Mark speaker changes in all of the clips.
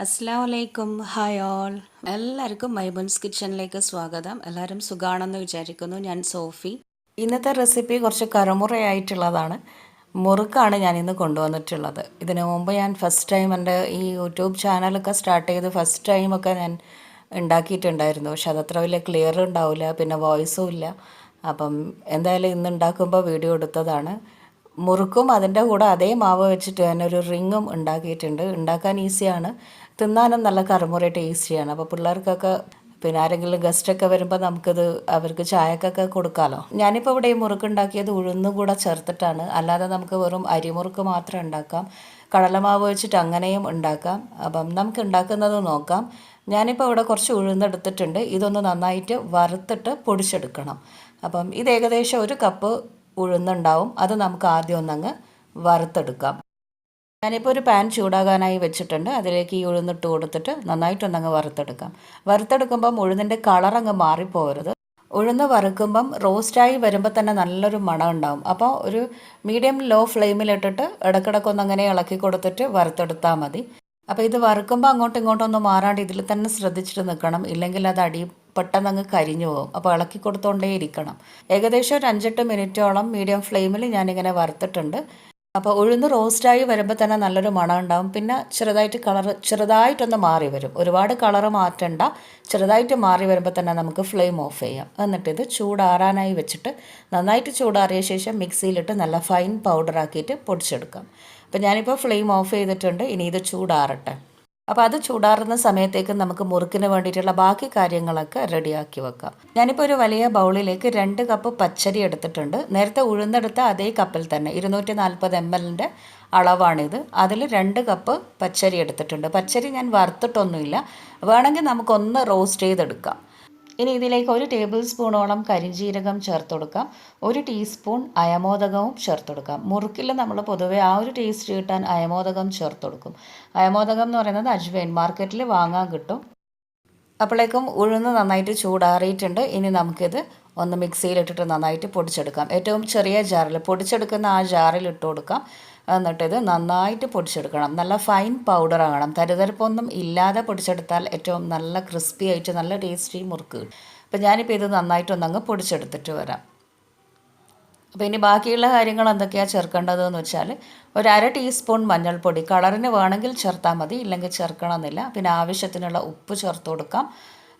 Speaker 1: അസ്സലാമലൈക്കും hi all എല്ലാവർക്കും മൈബുൻസ് കിച്ചണിലേക്ക് സ്വാഗതം. എല്ലാവരും സുഖാണെന്ന് വിചാരിക്കുന്നു. ഞാൻ സോഫി. ഇന്നത്തെ റെസിപ്പി കുറച്ച് കറുമുറയായിട്ടുള്ളതാണ്. മുറുക്കാണ് ഞാൻ ഇന്ന് കൊണ്ടുവന്നിട്ടുള്ളത്. ഇതിനു മുമ്പ് ഞാൻ ഫസ്റ്റ് ടൈം എൻ്റെ ഈ യൂട്യൂബ് ചാനലൊക്കെ സ്റ്റാർട്ട് ചെയ്ത് ഫസ്റ്റ് ടൈമൊക്കെ ഞാൻ ഉണ്ടാക്കിയിട്ടുണ്ടായിരുന്നു. പക്ഷെ അതത്ര വലിയ ക്ലിയർ ഉണ്ടാവില്ല, പിന്നെ വോയിസും ഇല്ല. അപ്പം എന്തായാലും ഇന്ന് ഉണ്ടാക്കുമ്പോൾ വീഡിയോ എടുത്തതാണ്. മുറുക്കും അതിൻ്റെ കൂടെ അതേ മാവ് വെച്ചിട്ട് തന്നെ ഒരു റിങ്ങും ഉണ്ടാക്കിയിട്ടുണ്ട്. ഉണ്ടാക്കാൻ ഈസിയാണ്, തിന്നാനും നല്ല കറുമുറ ടേസ്റ്റിയാണ്. അപ്പോൾ പിള്ളേർക്കൊക്കെ പിന്നെ ആരെങ്കിലും ഗസ്റ്റൊക്കെ വരുമ്പോൾ നമുക്കിത് അവർക്ക് ചായക്കൊക്കെ കൊടുക്കാമല്ലോ. ഞാനിപ്പോൾ ഇവിടെ ഈ മുറുക്ക് ഉണ്ടാക്കിയത് ഉഴുന്നും കൂടെ ചേർത്തിട്ടാണ്. അല്ലാതെ നമുക്ക് വെറും അരിമുറുക്ക് മാത്രം ഉണ്ടാക്കാം, കടലമാവ് വെച്ചിട്ട് അങ്ങനെയും ഉണ്ടാക്കാം. അപ്പം നമുക്ക് ഉണ്ടാക്കുന്നത് നോക്കാം. ഞാനിപ്പോൾ ഇവിടെ കുറച്ച് ഉഴുന്നെടുത്തിട്ടുണ്ട്. ഇതൊന്ന് നന്നായിട്ട് വറുത്തിട്ട് പൊടിച്ചെടുക്കണം. അപ്പം ഇത് ഏകദേശം 1 കപ്പ് ഉഴുന്നുണ്ടാവും. അത് നമുക്ക് ആദ്യം ഒന്നങ്ങ് വറുത്തെടുക്കാം. ഞാനിപ്പോൾ ഒരു പാൻ ചൂടാകാനായി വെച്ചിട്ടുണ്ട്. അതിലേക്ക് ഈ ഉഴുന്നിട്ട് കൊടുത്തിട്ട് നന്നായിട്ടൊന്നങ്ങ് വറുത്തെടുക്കാം. വറുത്തെടുക്കുമ്പം ഉഴുന്നിൻ്റെ കളർ അങ്ങ് മാറിപ്പോകരുത്. ഉഴുന്ന് വറുക്കുമ്പം റോസ്റ്റായി വരുമ്പോൾ തന്നെ നല്ലൊരു മണം ഉണ്ടാവും. അപ്പോൾ ഒരു മീഡിയം ലോ ഫ്ലെയിമിലിട്ടിട്ട് ഇടയ്ക്കിടയ്ക്കൊന്നങ്ങനെ ഇളക്കി കൊടുത്തിട്ട് വറുത്തെടുത്താൽ മതി. അപ്പോൾ ഇത് വറുക്കുമ്പോൾ അങ്ങോട്ടും ഇങ്ങോട്ടും ഒന്നും മാറാണ്ട് ഇതിൽ തന്നെ ശ്രദ്ധിച്ചിട്ട് നിൽക്കണം, ഇല്ലെങ്കിൽ അത് പെട്ടെന്ന് അങ്ങ് കരിഞ്ഞു പോകും. അപ്പോൾ ഇളക്കി കൊടുത്തോണ്ടേ ഇരിക്കണം. ഏകദേശം ഒരു 5-8 മിനിറ്റോളം മീഡിയം ഫ്ലെയിമിൽ ഞാനിങ്ങനെ വറുത്തിട്ടുണ്ട്. അപ്പോൾ ഉഴുന്ന് റോസ്റ്റായി വരുമ്പോൾ തന്നെ നല്ലൊരു മണം ഉണ്ടാവും. പിന്നെ ചെറുതായിട്ടൊന്ന് മാറി വരും. ഒരുപാട് കളറ് മാറ്റണ്ട, ചെറുതായിട്ട് മാറി വരുമ്പോൾ തന്നെ നമുക്ക് ഫ്ലെയിം ഓഫ് ചെയ്യാം. എന്നിട്ട് ഇത് ചൂടാറാനായി വെച്ചിട്ട് നന്നായിട്ട് ചൂടാറിയ ശേഷം മിക്സിയിലിട്ട് നല്ല ഫൈൻ പൗഡറാക്കിയിട്ട് പൊടിച്ചെടുക്കാം. അപ്പോൾ ഞാനിപ്പോൾ ഫ്ലെയിം ഓഫ് ചെയ്തിട്ടുണ്ട്. ഇനി ഇത് ചൂടാറട്ടെ. അപ്പോൾ അത് ചൂടാറുന്ന സമയത്തേക്ക് നമുക്ക് മുറുക്കിന് വേണ്ടിയിട്ടുള്ള ബാക്കി കാര്യങ്ങളൊക്കെ റെഡിയാക്കി വെക്കാം. ഞാനിപ്പോൾ ഒരു വലിയ ബൗളിലേക്ക് 2 കപ്പ് പച്ചരി എടുത്തിട്ടുണ്ട്. നേരത്തെ ഉഴുന്നെടുത്ത അതേ കപ്പിൽ തന്നെ 240 ml അളവാണിത്. അതിൽ 2 കപ്പ് പച്ചരി എടുത്തിട്ടുണ്ട്. പച്ചരി ഞാൻ വറുത്തിട്ടൊന്നുമില്ല, വേണമെങ്കിൽ നമുക്കൊന്ന് റോസ്റ്റ് ചെയ്തെടുക്കാം. ഇനി ഇതിലേക്ക് 1 ടേബിൾ സ്പൂണോളം കരിഞ്ജീരകം ചേർത്ത് കൊടുക്കാം. 1 ടീസ്പൂൺ അയമോദകവും ചേർത്ത് കൊടുക്കാം. മുറുക്കിൽ നമ്മൾ പൊതുവേ ആ ഒരു ടേസ്റ്റ് കിട്ടാൻ അയമോദകം ചേർത്ത് കൊടുക്കും. അയമോദകം എന്ന് പറയുന്നത് അജ്വൈൻ, മാർക്കറ്റിൽ വാങ്ങാൻ കിട്ടും. അപ്പോഴേക്കും ഉഴുന്ന് നന്നായിട്ട് ചൂടാറിയിട്ടുണ്ട്. ഇനി നമുക്കിത് ഒന്ന് മിക്സിയിലിട്ടിട്ട് നന്നായിട്ട് പൊടിച്ചെടുക്കാം. ഏറ്റവും ചെറിയ ജാറിൽ പൊടിച്ചെടുക്കുന്ന ആ ജാറിൽ ഇട്ട് കൊടുക്കാം. എന്നിട്ടിത് നന്നായിട്ട് പൊടിച്ചെടുക്കണം. നല്ല ഫൈൻ പൗഡർ ആകണം. തരിതരിപ്പൊന്നും ഇല്ലാതെ പൊടിച്ചെടുത്താൽ ഏറ്റവും നല്ല ക്രിസ്പി ആയിട്ട് നല്ല ടേസ്റ്റി മുറുക്ക് കിട്ടും. അപ്പോൾ ഞാനിപ്പോൾ ഇത് നന്നായിട്ടൊന്നങ്ങ് പൊടിച്ചെടുത്തിട്ട് വരാം. അപ്പോൾ ഇനി ബാക്കിയുള്ള കാര്യങ്ങൾ എന്തൊക്കെയാണ് ചേർക്കേണ്ടതെന്ന് വെച്ചാൽ, ഒരു 1/2 ടീസ്പൂൺ മഞ്ഞൾപ്പൊടി, കളറിന് വേണമെങ്കിൽ ചേർത്താൽ മതി, ഇല്ലെങ്കിൽ ചേർക്കണമെന്നില്ല. പിന്നെ ആവശ്യത്തിനുള്ള ഉപ്പ് ചേർത്ത് കൊടുക്കാം.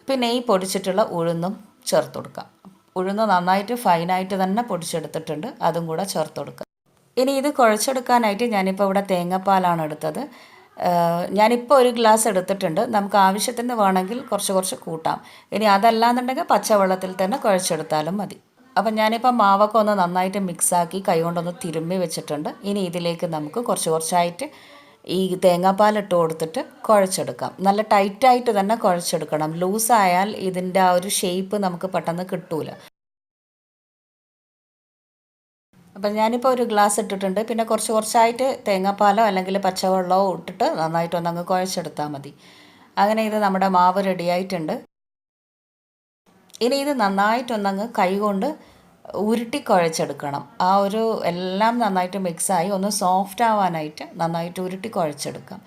Speaker 1: പിന്നെ ഈ പൊടിച്ചിട്ടുള്ള ഉഴുന്നും ചേർത്ത് കൊടുക്കാം. ഉഴുന്ന് നന്നായിട്ട് ഫൈനായിട്ട് തന്നെ പൊടിച്ചെടുത്തിട്ടുണ്ട്, അതും കൂടെ ചേർത്ത് കൊടുക്കാം. ഇനി ഇത് കുഴച്ചെടുക്കാനായിട്ട് ഞാനിപ്പോൾ ഇവിടെ തേങ്ങാപ്പാലാണ് എടുത്തത്. ഞാനിപ്പോൾ 1 ഗ്ലാസ് എടുത്തിട്ടുണ്ട്. നമുക്ക് ആവശ്യത്തിന് വേണമെങ്കിൽ കുറച്ച് കൂട്ടാം. ഇനി അതല്ലാന്നുണ്ടെങ്കിൽ പച്ചവെള്ളത്തിൽ തന്നെ കുഴച്ചെടുത്താലും മതി. അപ്പം ഞാനിപ്പോൾ മാവൊക്കെ ഒന്ന് നന്നായിട്ട് മിക്സാക്കി കൈകൊണ്ടൊന്ന് തിരുമ്മി വെച്ചിട്ടുണ്ട്. ഇനി ഇതിലേക്ക് നമുക്ക് കുറച്ചായിട്ട് ഈ തേങ്ങാപ്പാലിട്ട് കൊടുത്തിട്ട് കുഴച്ചെടുക്കാം. നല്ല ടൈറ്റായിട്ട് തന്നെ കുഴച്ചെടുക്കണം. ലൂസായാൽ ഇതിൻ്റെ ആ ഒരു ഷേപ്പ് നമുക്ക് പെട്ടെന്ന് കിട്ടൂല. അപ്പം ഞാനിപ്പോൾ 1 ഗ്ലാസ് ഇട്ടിട്ടുണ്ട്. പിന്നെ കുറച്ചായിട്ട് തേങ്ങാപ്പാലോ അല്ലെങ്കിൽ പച്ചവെള്ളമോ ഇട്ടിട്ട് നന്നായിട്ടൊന്നങ്ങ് കുഴച്ചെടുത്താൽ മതി. അങ്ങനെ ഇത് നമ്മുടെ മാവ് റെഡിയായിട്ടുണ്ട്. ഇനി ഇത് നന്നായിട്ടൊന്നങ്ങ് കൈകൊണ്ട് ഉരുട്ടി കുഴച്ചെടുക്കണം. ആ ഒരു എല്ലാം നന്നായിട്ട് മിക്സായി ഒന്ന് സോഫ്റ്റ് ആവാനായിട്ട് നന്നായിട്ട് ഉരുട്ടി കുഴച്ചെടുക്കാം.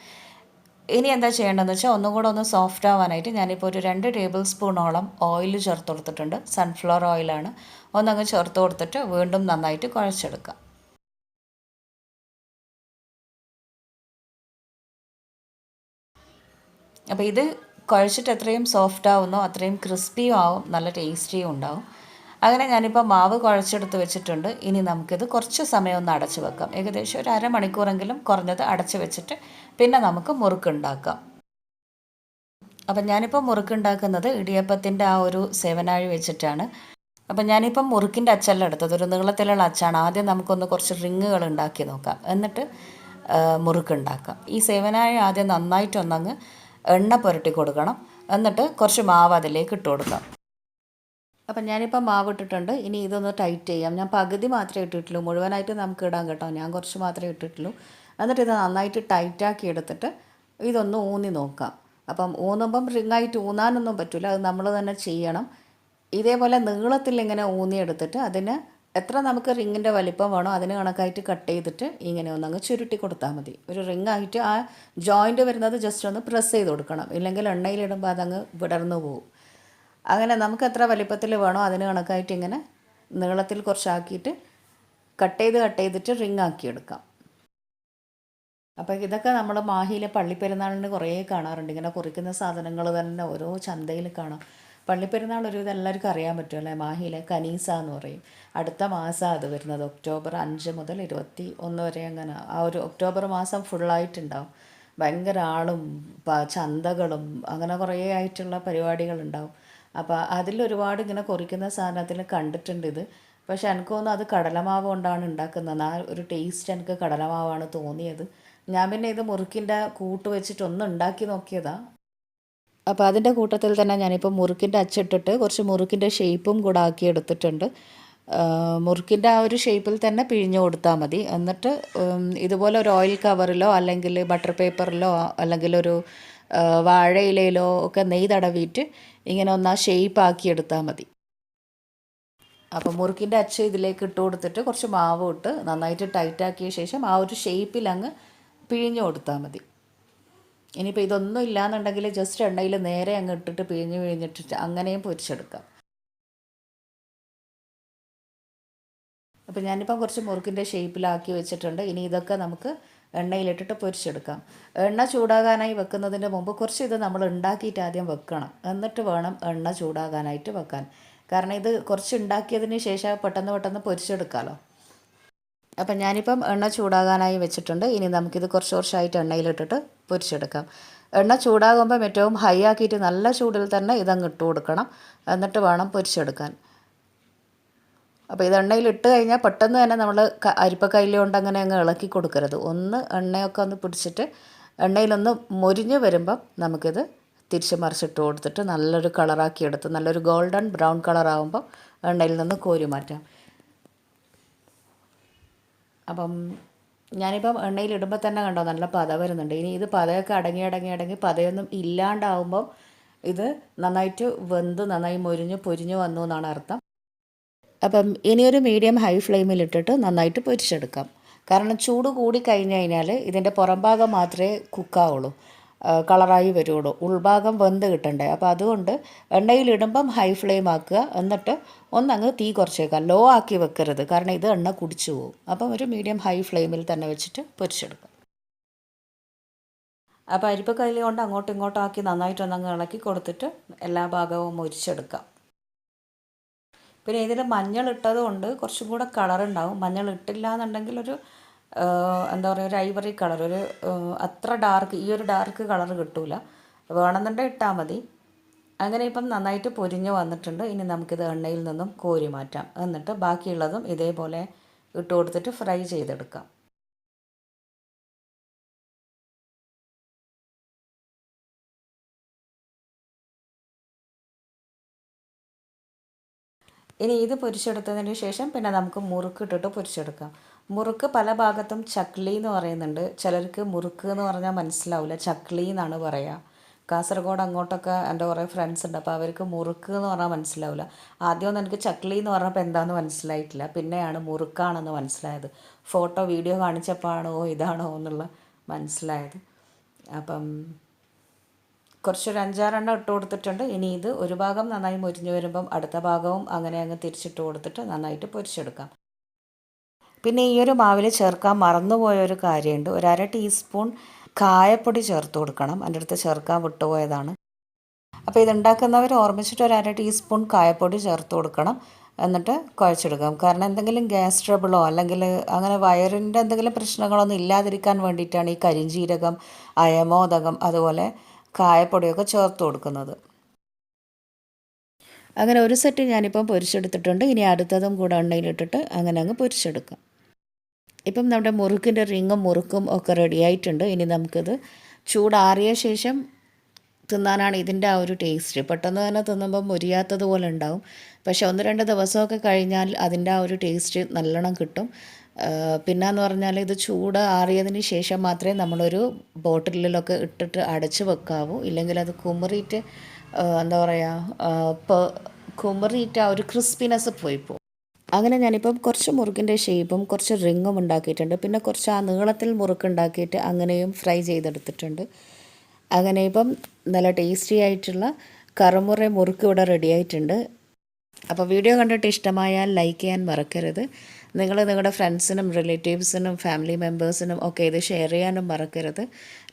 Speaker 1: ഇനി എന്താ ചെയ്യേണ്ടതെന്ന് വെച്ചാൽ, ഒന്നും കൂടെ ഒന്ന് സോഫ്റ്റ് ആവാനായിട്ട് ഞാനിപ്പോൾ ഒരു 2 ടേബിൾ സ്പൂണോളം ഓയിൽ ചേർത്ത് കൊടുത്തിട്ടുണ്ട്. സൺഫ്ലവർ ഓയിലാണ്. ഒന്നങ്ങ് ചേർത്ത് കൊടുത്തിട്ട് വീണ്ടും നന്നായിട്ട് കുഴച്ചെടുക്കാം. അപ്പോൾ ഇത് കുഴച്ചിട്ട് എത്രയും സോഫ്റ്റ് ആവുന്നോ അത്രയും ക്രിസ്പിയും ആവും, നല്ല ടേസ്റ്റിയും ഉണ്ടാവും. അങ്ങനെ ഞാനിപ്പോൾ മാവ് കുഴച്ചെടുത്ത് വെച്ചിട്ടുണ്ട്. ഇനി നമുക്കിത് കുറച്ച് സമയം ഒന്ന് അടച്ച് വെക്കാം. ഏകദേശം ഒരു 1/2 മണിക്കൂറെങ്കിലും കുറഞ്ഞത് അടച്ച് വെച്ചിട്ട് പിന്നെ നമുക്ക് മുറുക്കുണ്ടാക്കാം. അപ്പം ഞാനിപ്പോൾ മുറുക്കുണ്ടാക്കുന്നത് ഇടിയപ്പത്തിൻ്റെ ആ ഒരു സേവനാഴി വെച്ചിട്ടാണ്. അപ്പം ഞാനിപ്പം മുറുക്കിൻ്റെ അച്ചല്ല എടുത്തത്, ഒരു നീളത്തിലുള്ള അച്ചാണ്. ആദ്യം നമുക്കൊന്ന് കുറച്ച് റിങ്ങുകൾ ഉണ്ടാക്കി നോക്കാം, എന്നിട്ട് മുറുക്കുണ്ടാക്കാം. ഈ സേവനാഴി ആദ്യം നന്നായിട്ടൊന്നങ്ങ് എണ്ണ പുരട്ടി കൊടുക്കണം. എന്നിട്ട് കുറച്ച് മാവ് അതിലേക്ക് ഇട്ട് കൊടുക്കാം. അപ്പം ഞാനിപ്പോൾ മാവ് ഇട്ടിട്ടുണ്ട്. ഇനി ഇതൊന്ന് ടൈറ്റ് ചെയ്യാം. ഞാൻ പകുതി മാത്രമേ ഇട്ടിട്ടുള്ളൂ, മുഴുവനായിട്ട് നമുക്ക് ഇടാം കേട്ടോ. ഞാൻ കുറച്ച് മാത്രമേ ഇട്ടിട്ടുള്ളൂ. എന്നിട്ട് ഇത് നന്നായിട്ട് ടൈറ്റാക്കി എടുത്തിട്ട് ഇതൊന്ന് ഊന്നി നോക്കാം. അപ്പം ഊന്നുമ്പം റിങ്ങായിട്ട് ഊന്നാനൊന്നും പറ്റില്ല, അത് നമ്മൾ തന്നെ ചെയ്യണം. ഇതേപോലെ നീളത്തിൽ ഇങ്ങനെ ഊന്നിയെടുത്തിട്ട് അതിന് എത്ര നമുക്ക് റിങ്ങിൻ്റെ വലിപ്പം വേണോ അതിന് കണക്കായിട്ട് കട്ട് ചെയ്തിട്ട് ഇങ്ങനെ ഒന്നങ്ങ് ചുരുട്ടി കൊടുത്താൽ മതി. ഒരു റിങ്ങായിട്ട് ആ ജോയിൻ്റ് വരുന്നത് ജസ്റ്റ് ഒന്ന് പ്രസ് ചെയ്ത് കൊടുക്കണം, ഇല്ലെങ്കിൽ എണ്ണയിലിടുമ്പോൾ അതങ്ങ് വിടർന്നു പോകും. അങ്ങനെ നമുക്ക് എത്ര വലിപ്പത്തിൽ വേണോ അതിന് കണക്കായിട്ട് ഇങ്ങനെ നീളത്തിൽ കുറച്ചാക്കിയിട്ട് കട്ട് ചെയ്തിട്ട് റിങ് ആക്കിയെടുക്കാം. അപ്പോൾ ഇതൊക്കെ നമ്മൾ മാഹിയിലെ പള്ളിപ്പെരുന്നാളിന് കുറേ കാണാറുണ്ട്. ഇങ്ങനെ കുറിക്കുന്ന സാധനങ്ങൾ തന്നെ ഓരോ ചന്തയിൽ കാണാം. പള്ളിപ്പെരുന്നാൾ ഒരു ഇത് എല്ലാവർക്കും അറിയാൻ പറ്റുമല്ലേ, മാഹിയിലെ കനീസ എന്ന് പറയും. അടുത്ത മാസം അത് വരുന്നത് ഒക്ടോബർ 5 മുതൽ 21 വരെ, അങ്ങനെ ആ ഒരു ഒക്ടോബർ മാസം ഫുള്ളായിട്ടുണ്ടാവും. ഭയങ്കര ആളും ചന്തകളും അങ്ങനെ കുറേ ആയിട്ടുള്ള പരിപാടികളുണ്ടാവും. അപ്പോൾ അതിലൊരുപാട് ഇങ്ങനെ കുറിക്കുന്ന സാധനത്തിൽ കണ്ടിട്ടുണ്ട് ഇത്. പക്ഷെ എനിക്ക് തോന്നുന്നു അത് കടലമാവ് കൊണ്ടാണ് ഉണ്ടാക്കുന്നത്. ആ ഒരു ടേസ്റ്റ് എനിക്ക് കടലമാവാണ് തോന്നിയത്. ഞാൻ പിന്നെ ഇത് മുറുക്കിൻ്റെ കൂട്ട് വെച്ചിട്ടൊന്ന് ഉണ്ടാക്കി നോക്കിയതാണ്. അപ്പോൾ അതിൻ്റെ കൂട്ടത്തിൽ തന്നെ ഞാനിപ്പോൾ മുറുക്കിൻ്റെ അച്ചിട്ടിട്ട് കുറച്ച് മുറുക്കിൻ്റെ ഷേപ്പും കൂടെ ആക്കി എടുത്തിട്ടുണ്ട്. മുറുക്കിൻ്റെ ആ ഒരു ഷേപ്പിൽ തന്നെ പിഴിഞ്ഞു കൊടുത്താൽ മതി. എന്നിട്ട് ഇതുപോലെ ഒരു ഓയിൽ കവറിലോ അല്ലെങ്കിൽ ബട്ടർ പേപ്പറിലോ അല്ലെങ്കിൽ ഒരു വാഴയിലയിലോ ഒക്കെ നെയ്യ് തടവിയിട്ട് ഇങ്ങനെ ഒന്ന് ആ ഷേപ്പ് ആക്കി എടുത്താൽ മതി. അപ്പോൾ മുറുക്കിൻ്റെ അച്ച് ഇതിലേക്ക് ഇട്ട് കൊടുത്തിട്ട് കുറച്ച് മാവ് ഇട്ട് നന്നായിട്ട് ടൈറ്റാക്കിയ ശേഷം ആ ഒരു ഷേപ്പിൽ അങ്ങ് പിഴിഞ്ഞു കൊടുത്താൽ മതി. ഇനിയിപ്പോൾ ഇതൊന്നും ഇല്ലയെന്നുണ്ടെങ്കിൽ ജസ്റ്റ് എണ്ണയിൽ നേരെ അങ്ങ് ഇട്ടിട്ട് പിഴിഞ്ഞിട്ടിട്ട് അങ്ങനെയും പൊരിച്ചെടുക്കാം. അപ്പോൾ ഞാനിപ്പം കുറച്ച് മുറുക്കിൻ്റെ ഷേപ്പിലാക്കി വെച്ചിട്ടുണ്ട്. ഇനി ഇതൊക്കെ നമുക്ക് എണ്ണയിലിട്ടിട്ട് പൊരിച്ചെടുക്കാം. എണ്ണ ചൂടാകാനായി വെക്കുന്നതിന് മുമ്പ് കുറച്ച് ഇത് നമ്മൾ ഉണ്ടാക്കിയിട്ട് ആദ്യം വെക്കണം, എന്നിട്ട് വേണം എണ്ണ ചൂടാകാനായിട്ട് വെക്കാൻ. കാരണം ഇത് കുറച്ച് ഉണ്ടാക്കിയതിന് ശേഷം പെട്ടെന്ന് പൊരിച്ചെടുക്കാമല്ലോ. അപ്പം ഞാനിപ്പം എണ്ണ ചൂടാകാനായി വെച്ചിട്ടുണ്ട്. ഇനി നമുക്കിത് കുറച്ചായിട്ട് എണ്ണയിലിട്ടിട്ട് പൊരിച്ചെടുക്കാം. എണ്ണ ചൂടാകുമ്പം ഏറ്റവും ഹൈ ആക്കിയിട്ട് നല്ല ചൂടിൽ തന്നെ ഇതങ്ങ് ഇട്ട് കൊടുക്കണം, എന്നിട്ട് വേണം പൊരിച്ചെടുക്കാൻ. അപ്പോൾ ഇത് എണ്ണയിൽ ഇട്ട് കഴിഞ്ഞാൽ പെട്ടെന്ന് തന്നെ നമ്മൾ അരിപ്പക്കൈയിൽ കൊണ്ട് അങ്ങനെ അങ്ങ് ഇളക്കി കൊടുക്കരുത്. ഒന്ന് എണ്ണയൊക്കെ ഒന്ന് പിടിച്ചിട്ട് എണ്ണയിലൊന്ന് മൊരിഞ്ഞ് വരുമ്പം നമുക്കിത് തിരിച്ച് മറിച്ചിട്ട് കൊടുത്തിട്ട് നല്ലൊരു കളറാക്കി എടുത്ത് നല്ലൊരു ഗോൾഡൻ ബ്രൗൺ കളറാകുമ്പോൾ എണ്ണയിൽ നിന്ന് കോരി മാറ്റാം. അപ്പം ഞാനിപ്പം എണ്ണയിലിടുമ്പോൾ തന്നെ കണ്ടോ നല്ല പത വരുന്നുണ്ട്. ഇനി ഇത് പതയൊക്കെ അടങ്ങി പതയൊന്നും ഇല്ലാണ്ടാവുമ്പം ഇത് നന്നായിട്ട് വെന്ത് നന്നായി പൊരിഞ്ഞ് വന്നു എന്നാണ് അർത്ഥം. അപ്പം ഇനിയൊരു മീഡിയം ഹൈ ഫ്ലെയിമിലിട്ടിട്ട് നന്നായിട്ട് പൊരിച്ചെടുക്കാം. കാരണം ചൂട് കൂടി കഴിഞ്ഞ് കഴിഞ്ഞാൽ ഇതിൻ്റെ പുറം ഭാഗം മാത്രമേ കുക്കാവുള്ളൂ, കളറായി വരുള്ളൂ, ഉൾഭാഗം വെന്ത് കിട്ടണ്ടേ. അപ്പോൾ അതുകൊണ്ട് എണ്ണയിലിടുമ്പം ഹൈ ഫ്ലെയിം ആക്കുക, എന്നിട്ട് ഒന്നങ്ങ് തീ കുറച്ചേക്കാം, ലോ ആക്കി വെക്കരുത്, കാരണം ഇത് എണ്ണ കുടിച്ചു പോകും. അപ്പം ഒരു മീഡിയം ഹൈ ഫ്ലെയിമിൽ തന്നെ വെച്ചിട്ട് പൊരിച്ചെടുക്കാം. അപ്പോൾ അരിപ്പ കയ്യിൽ കൊണ്ട് അങ്ങോട്ടും ഇങ്ങോട്ടും ആക്കി നന്നായിട്ടൊന്നങ്ങ് ഇളക്കി കൊടുത്തിട്ട് എല്ലാ ഭാഗവും മുരിച്ചെടുക്കാം. പിന്നെ ഇതിൽ മഞ്ഞൾ ഇട്ടത് കൊണ്ട് കുറച്ചും കൂടെ കളറുണ്ടാവും. മഞ്ഞൾ ഇട്ടില്ല എന്നുണ്ടെങ്കിൽ ഒരു എന്താ പറയുക, ഒരു ഐവറി കളർ, ഒരു അത്ര ഡാർക്ക്, ഈ ഒരു ഡാർക്ക് കളർ കിട്ടില്ല. വേണമെന്നുണ്ടെങ്കിൽ ഇട്ടാൽ മതി. അങ്ങനെ ഇപ്പം നന്നായിട്ട് പൊരിഞ്ഞ് വന്നിട്ടുണ്ട്. ഇനി നമുക്കിത് എണ്ണയിൽ നിന്നും കോരി മാറ്റാം. എന്നിട്ട് ബാക്കിയുള്ളതും ഇതേപോലെ ഇട്ട് കൊടുത്തിട്ട് ഫ്രൈ ചെയ്തെടുക്കാം. ഇനി ഇത് പൊരിച്ചെടുത്തതിന് ശേഷം പിന്നെ നമുക്ക് മുറുക്ക് ഇട്ടിട്ട് പൊരിച്ചെടുക്കാം. മുറുക്ക് പല ഭാഗത്തും ചക്ലി എന്ന് പറയുന്നുണ്ട്. ചിലർക്ക് മുറുക്ക് എന്ന് പറഞ്ഞാൽ മനസ്സിലാവില്ല, ചക്ലി എന്നാണ് പറയുക. കാസർഗോഡ് അങ്ങോട്ടൊക്കെ എൻ്റെ കുറേ ഫ്രണ്ട്സ് ഉണ്ട്, അപ്പോൾ അവർക്ക് മുറുക്ക് എന്ന് പറഞ്ഞാൽ മനസ്സിലാവില്ല. ആദ്യമൊന്നും എനിക്ക് ചക്ലി എന്ന് പറഞ്ഞപ്പോൾ എന്താണെന്ന് മനസ്സിലായിട്ടില്ല, പിന്നെയാണ് മുറുക്കാണെന്ന് മനസ്സിലായത്. ഫോട്ടോ വീഡിയോ കാണിച്ചപ്പോഴാണോ ഇതാണോ എന്നുള്ള മനസ്സിലായത്. അപ്പം കുറച്ചൊരു 5-6 ഇട്ട് കൊടുത്തിട്ടുണ്ട്. ഇനി ഇത് ഒരു ഭാഗം നന്നായി മുരിഞ്ഞ് വരുമ്പം അടുത്ത ഭാഗവും അങ്ങനെ അങ്ങ് തിരിച്ചിട്ട് കൊടുത്തിട്ട് നന്നായിട്ട് പൊരിച്ചെടുക്കാം. പിന്നെ ഈ ഒരു മാവിൽ ചേർക്കാൻ മറന്നുപോയൊരു കാര്യമുണ്ട്. ഒരു 1/2 ടീസ്പൂൺ കായപ്പൊടി ചേർത്ത് കൊടുക്കണം. എൻ്റെ അടുത്ത് ചേർക്കാൻ വിട്ടുപോയതാണ്. അപ്പോൾ ഇതുണ്ടാക്കുന്നവർ ഓർമ്മിച്ചിട്ട് ഒരു 1/2 ടീസ്പൂൺ കായപ്പൊടി ചേർത്ത് കൊടുക്കണം. എന്നിട്ട് കുഴച്ചെടുക്കാം. കാരണം എന്തെങ്കിലും ഗ്യാസ് ട്രബിളോ അല്ലെങ്കിൽ അങ്ങനെ വയറിൻ്റെ എന്തെങ്കിലും പ്രശ്നങ്ങളൊന്നും ഇല്ലാതിരിക്കാൻ വേണ്ടിയിട്ടാണ് ഈ കരിഞ്ജീരകം, അയമോദകം അതുപോലെ കായപ്പൊടിയൊക്കെ ചേർത്ത് കൊടുക്കുന്നത്. അങ്ങനെ ഒരു സെറ്റ് ഞാനിപ്പം പൊരിച്ചെടുത്തിട്ടുണ്ട്. ഇനി അടുത്തതും കൂടെ എണ്ണയിലിട്ടിട്ട് അങ്ങനെ അങ്ങ് പൊരിച്ചെടുക്കാം. ഇപ്പം നമ്മുടെ മുറുക്കിൻ്റെ റിങ്ങും മുറുക്കും ഒക്കെ റെഡി ആയിട്ടുണ്ട്. ഇനി നമുക്കിത് ചൂടാറിയ ശേഷം തിന്നാനാണ് ഇതിൻ്റെ ആ ഒരു ടേസ്റ്റ്. പെട്ടെന്ന് തന്നെ തിന്നുമ്പം മുരിയാത്തതുപോലെ ഉണ്ടാവും. പക്ഷെ 1-2 ദിവസമൊക്കെ കഴിഞ്ഞാൽ അതിൻ്റെ ആ ഒരു ടേസ്റ്റ് നല്ലോണം കിട്ടും. പിന്നെയെന്ന് പറഞ്ഞാൽ ഇത് ചൂട് ആറിയതിന് ശേഷം മാത്രമേ നമ്മളൊരു ബോട്ടിലിലൊക്കെ ഇട്ടിട്ട് അടച്ച് വെക്കാവൂ. ഇല്ലെങ്കിൽ അത് കുമറിയിട്ട് എന്താ പറയുക, കുമറിയിട്ട് ആ ഒരു ക്രിസ്പിനെസ് പോയി പോകും. അങ്ങനെ ഞാനിപ്പം കുറച്ച് മുറുക്കിൻ്റെ ഷേപ്പും കുറച്ച് റിങ്ങും ഉണ്ടാക്കിയിട്ടുണ്ട്. പിന്നെ കുറച്ച് ആ നീളത്തിൽ മുറുക്ക് ഉണ്ടാക്കിയിട്ട് അങ്ങനെയും ഫ്രൈ ചെയ്തെടുത്തിട്ടുണ്ട്. അങ്ങനെ ഇപ്പം നല്ല ടേസ്റ്റി ആയിട്ടുള്ള കറുമുറ മുറുക്ക് ഇവിടെ റെഡി ആയിട്ടുണ്ട്. അപ്പോൾ വീഡിയോ കണ്ടിട്ട് ഇഷ്ടമായാൽ ലൈക്ക് ചെയ്യാൻ മറക്കരുത്. നിങ്ങൾ നിങ്ങളുടെ ഫ്രണ്ട്സിനും റിലേറ്റീവ്സിനും ഫാമിലി മെമ്പേഴ്സിനും ഒക്കെ ഇത് ഷെയർ ചെയ്യാനും മറക്കരുത്.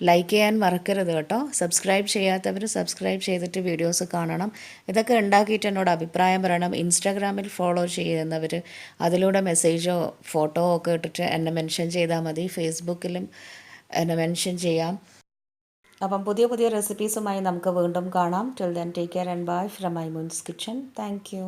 Speaker 1: ലൈക്ക് ചെയ്യാൻ മറക്കരുത് കേട്ടോ. സബ്സ്ക്രൈബ് ചെയ്യാത്തവർ സബ്സ്ക്രൈബ് ചെയ്തിട്ട് വീഡിയോസ് കാണണം. ഇതൊക്കെ ഉണ്ടാക്കിയിട്ട് എന്നോട് അഭിപ്രായം പറയണം. ഇൻസ്റ്റാഗ്രാമിൽ ഫോളോ ചെയ്യുന്നവർ അതിലൂടെ മെസ്സേജോ ഫോട്ടോ ഒക്കെ ഇട്ടിട്ട് എന്നെ മെൻഷൻ ചെയ്താൽ മതി. ഫേസ്ബുക്കിലും എന്നെ മെൻഷൻ ചെയ്യാം. അപ്പം പുതിയ പുതിയ റെസിപ്പീസുമായി നമുക്ക് വീണ്ടും കാണാം. Till then take care and bye from Maimoon's kitchen. Thank U.